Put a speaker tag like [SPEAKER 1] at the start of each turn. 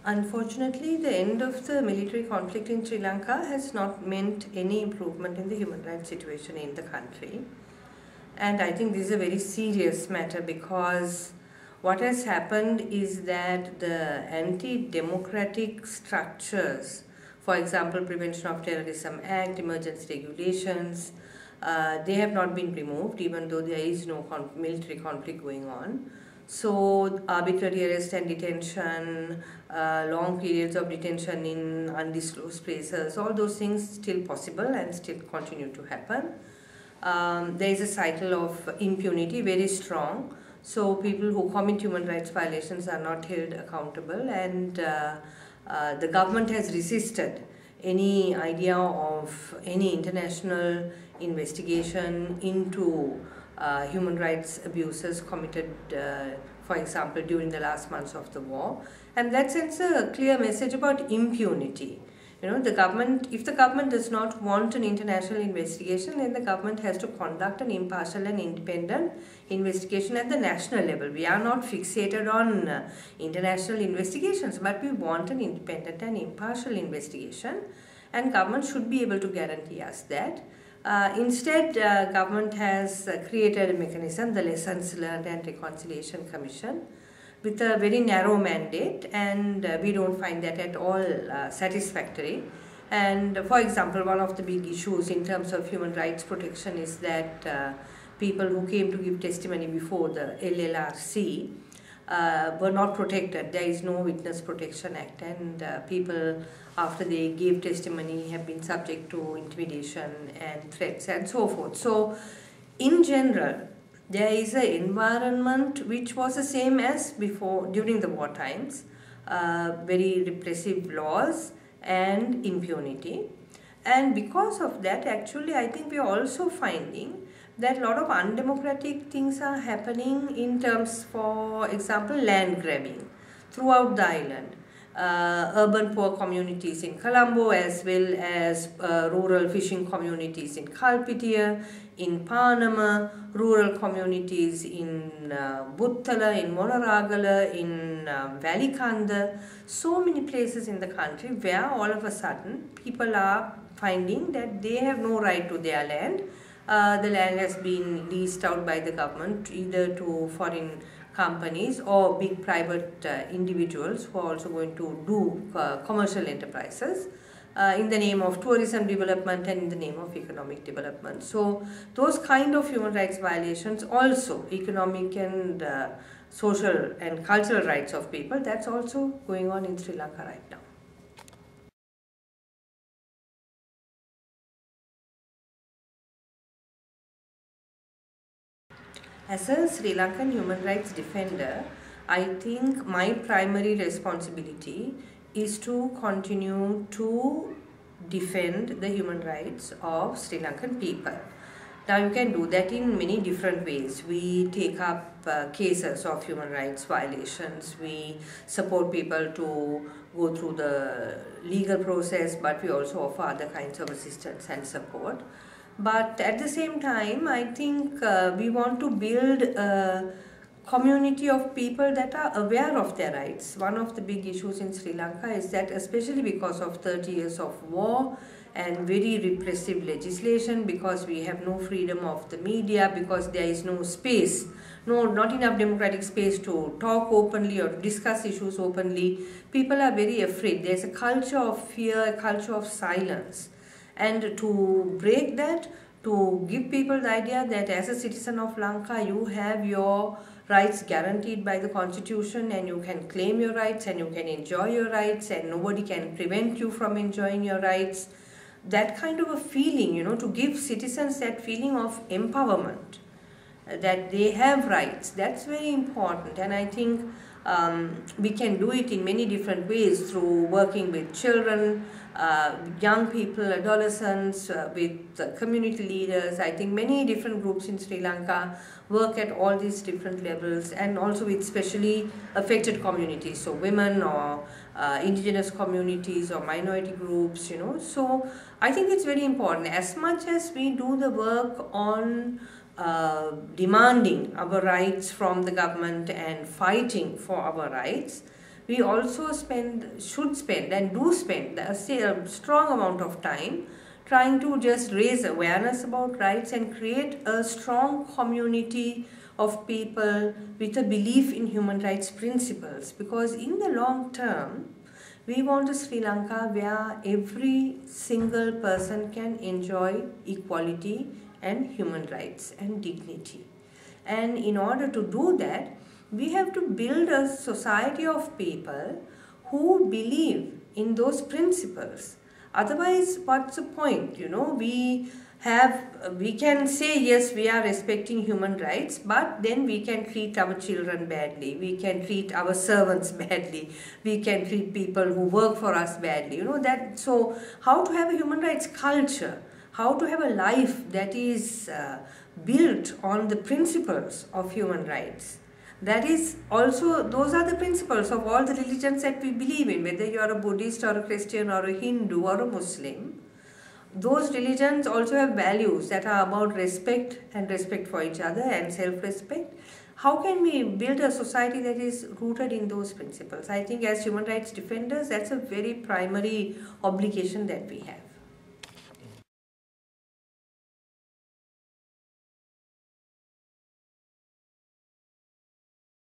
[SPEAKER 1] Unfortunately, the end of the military conflict in Sri Lanka has not meant any improvement in the human rights situation in the country. And I think this is a very serious matter because what has happened is that the anti-democratic structures, for example, Prevention of Terrorism Act, emergency regulations, they have not been removed even though there is no military conflict going on. So arbitrary arrest and detention, long periods of detention in undisclosed places, all those things still possible and still continue to happen. There is a cycle of impunity very strong. So people who commit human rights violations are not held accountable, and the government has resisted any idea of any international investigation into human rights abuses committed, for example, during the last months of the war. And that sends a clear message about impunity. You know, the government, if the government does not want an international investigation, then the government has to conduct an impartial and independent investigation at the national level. We are not fixated on international investigations, but we want an independent and impartial investigation, and government should be able to guarantee us that. Instead, government has created a mechanism, the Lessons Learned and Reconciliation Commission, with a very narrow mandate, and we don't find that at all satisfactory. And for example, one of the big issues in terms of human rights protection is that people who came to give testimony before the LLRC were not protected. There is no Witness Protection Act, and people after they gave testimony have been subject to intimidation and threats and so forth. So in general, there is an environment which was the same as before during the war times, very repressive laws and impunity. And because of that, actually, I think we are also finding that a lot of undemocratic things are happening in terms, for example, land grabbing throughout the island. Urban poor communities in Colombo, as well as rural fishing communities in Kalpitia, in Panama, rural communities in Buttala, in Monaragala, in Valikanda, so many places in the country where all of a sudden people are finding that they have no right to their land. The land has been leased out by the government either to foreign companies or big private individuals who are also going to do commercial enterprises in the name of tourism development and in the name of economic development. So those kind of human rights violations, also economic and social and cultural rights of people, that's also going on in Sri Lanka right now. As a Sri Lankan human rights defender, I think my primary responsibility is to continue to defend the human rights of Sri Lankan people. Now you can do that in many different ways. We take up cases of human rights violations. We support people to go through the legal process, but we also offer other kinds of assistance and support. But at the same time, I think we want to build a community of people that are aware of their rights. One of the big issues in Sri Lanka is that, especially because of 30 years of war and very repressive legislation, because we have no freedom of the media, because there is no space, not enough democratic space to talk openly or discuss issues openly, people are very afraid. There's a culture of fear, a culture of silence. And to break that, to give people the idea that as a citizen of Lanka, you have your rights guaranteed by the constitution, and you can claim your rights and you can enjoy your rights, and nobody can prevent you from enjoying your rights. That kind of a feeling, you know, to give citizens that feeling of empowerment, that they have rights, that's very important. And I think we can do it in many different ways, through working with children, young people, adolescents, with community leaders. I think many different groups in Sri Lanka work at all these different levels, and also with specially affected communities, so women or indigenous communities or minority groups, you know. So I think it's very important, as much as we do the work on demanding our rights from the government and fighting for our rights, we also should spend and do spend a strong amount of time trying to just raise awareness about rights and create a strong community of people with a belief in human rights principles. Because in the long term, we want a Sri Lanka where every single person can enjoy equality and human rights and dignity. And in order to do that, we have to build a society of people who believe in those principles. Otherwise, what's the point? We can say yes, we are respecting human rights, but then we can treat our children badly, we can treat our servants badly, we can treat people who work for us badly. So how to have a human rights culture, how to have a life that is built on the principles of human rights. That is also, those are the principles of all the religions that we believe in, whether you are a Buddhist or a Christian or a Hindu or a Muslim. Those religions also have values that are about respect and respect for each other and self-respect. How can we build a society that is rooted in those principles? I think as human rights defenders, that's a very primary obligation that we have.